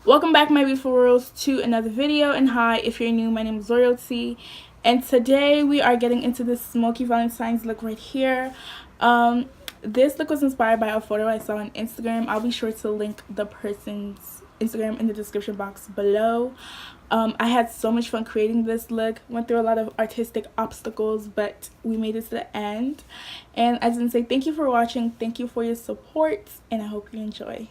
Welcome back, my beautiful worlds, to another video. And hi, if you're new, my name is Loyalty, and today we are getting into this smoky Valentine's look right here. This look was inspired by a photo I saw on Instagram. I'll be sure to link the person's Instagram in the description box below. I had so much fun creating this look, went through a lot of artistic obstacles, but we made it to the end. And I just want to say thank you for watching, thank you for your support, and I hope you enjoy.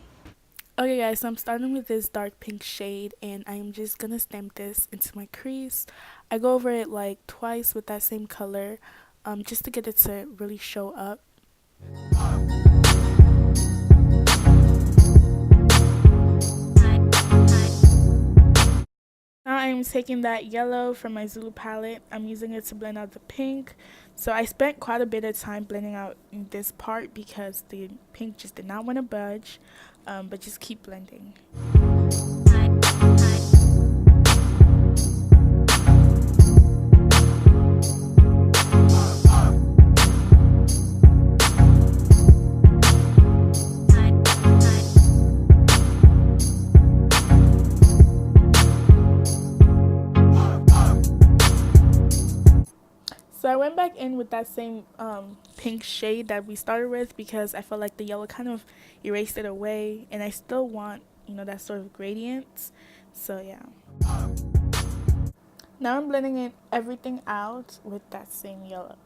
Okay guys, so I'm starting with this dark pink shade, and I'm just gonna stamp this into my crease. I go over it like twice with that same color, just to get it to really show up. Now I'm taking that yellow from my Zulu palette. I'm using it to blend out the pink. So I spent quite a bit of time blending out this part because the pink just did not want to budge, but just keep blending. So I went back in with that same pink shade that we started with because I felt like the yellow kind of erased it away, and I still want, that sort of gradient. So yeah. Now I'm blending everything out with that same yellow.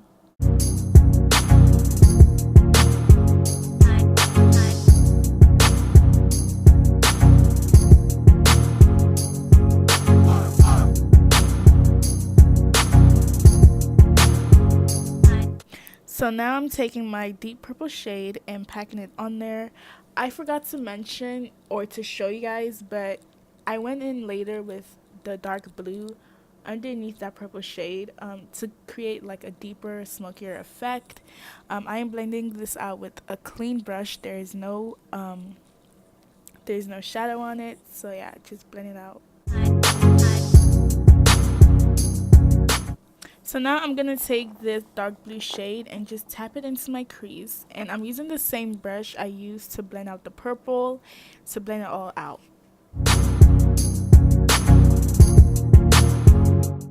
So now I'm taking my deep purple shade and packing it on there. I forgot to mention or to show you guys, but I went in later with the dark blue underneath that purple shade to create like a deeper, smokier effect. I am blending this out with a clean brush. There's no shadow on it, so yeah, just blend it out. So now I'm going to take this dark blue shade and just tap it into my crease. And I'm using the same brush I used to blend out the purple, to blend it all out.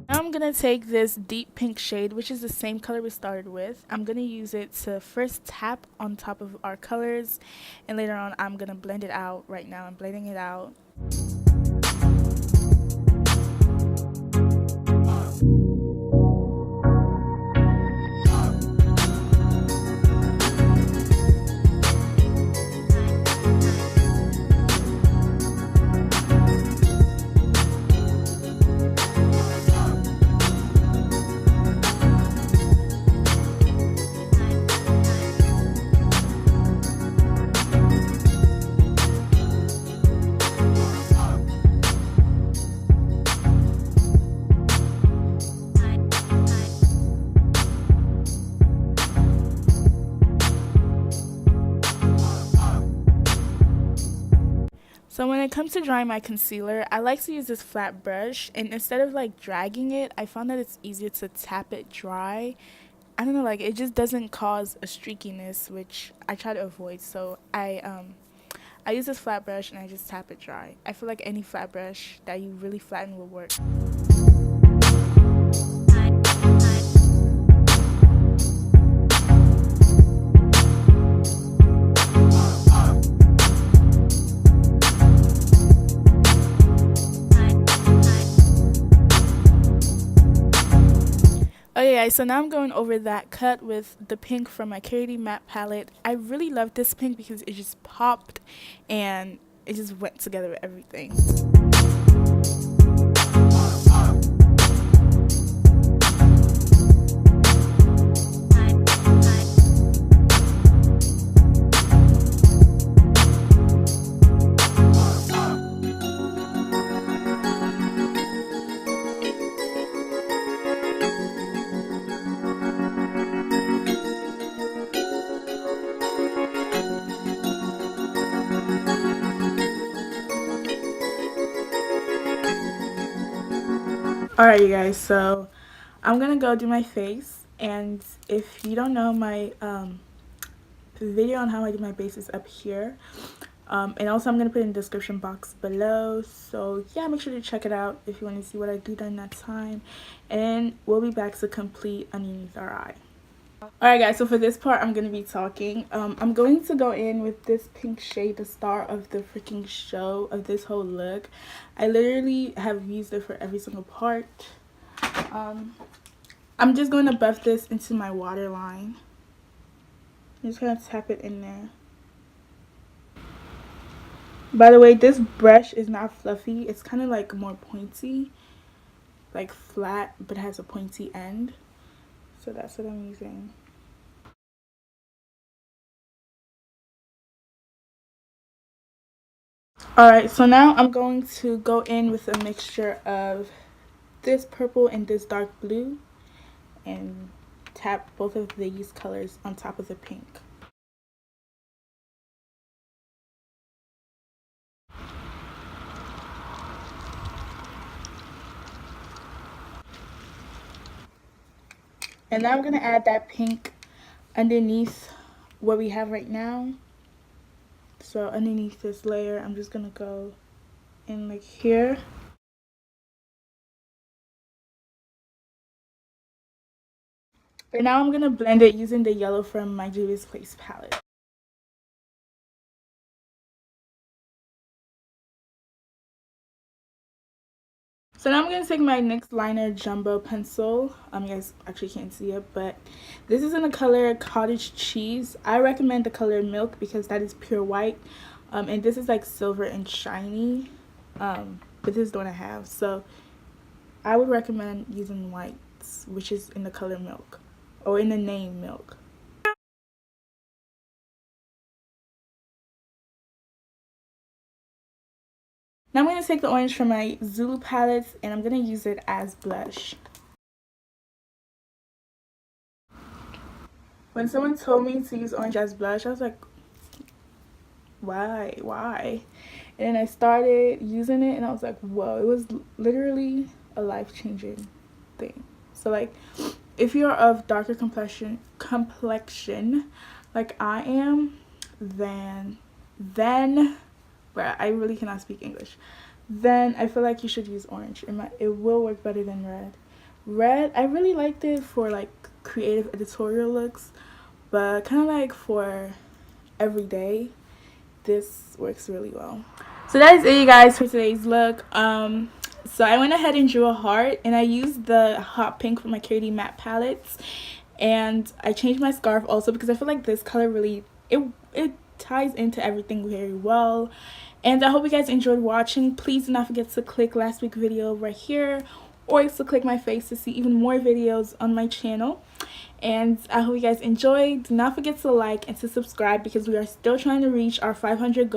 Now I'm going to take this deep pink shade, which is the same color we started with. I'm going to use it to first tap on top of our colors, and later on I'm going to blend it out. Right now I'm blending it out. So when it comes to drying my concealer, I like to use this flat brush, and instead of like dragging it, I found that it's easier to tap it dry. I don't know, like it just doesn't cause a streakiness, which I try to avoid. So I use this flat brush and I just tap it dry. I feel like any flat brush that you really flatten will work. Okay guys, so now I'm going over that cut with the pink from my Carity matte palette. I really love this pink because it just popped and it just went together with everything. Alright you guys, so I'm gonna go do my face, and if you don't know, my video on how I do my base is up here. And also I'm going to put it in the description box below. So yeah, make sure to check it out if you want to see what I do during that time. And we'll be back to complete underneath our eye. Alright guys, so for this part I'm going to be talking. I'm going to go in with this pink shade, the star of the freaking show of this whole look. I literally have used it for every single part. I'm just going to buff this into my waterline. I'm just going to tap it in there. By the way, this brush is not fluffy. It's kind of like more pointy, like flat, but has a pointy end. So that's what I'm using. Alright, so now I'm going to go in with a mixture of this purple and this dark blue and tap both of these colors on top of the pink. And now I'm going to add that pink underneath what we have right now. So underneath this layer, I'm just going to go in like here. And now I'm going to blend it using the yellow from my Juvia's Place palette. So now I'm going to take my NYX liner jumbo pencil. You guys actually can't see it, but this is in the color Cottage Cheese. I recommend the color Milk because that is pure white. And this is like silver and shiny. But this is the one I have. So I would recommend using whites, which is in the color Milk. Or in the name Milk. Now I'm going to take the orange from my Zulu palettes and I'm going to use it as blush. When someone told me to use orange as blush, I was like, why? And then I started using it and I was like, whoa, it was literally a life-changing thing. So like, if you're of darker complexion like I am, then where I really cannot speak English, then I feel like you should use orange. It will work better than red. I really liked it for like creative editorial looks, but kind of like for everyday, this works really well. So that is it, you guys, for today's look. So I went ahead and drew a heart, and I used the hot pink from my Katie matte palettes, and I changed my scarf also because I feel like this color really it ties into everything very well. And I hope you guys enjoyed watching. Please do not forget to click last week's video right here, or to click my face to see even more videos on my channel. And I hope you guys enjoyed. Do not forget to like and to subscribe because we are still trying to reach our 500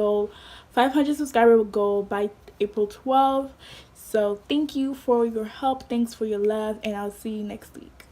subscriber goal by April 12th. So thank you for your help, thanks for your love, and I'll see you next week.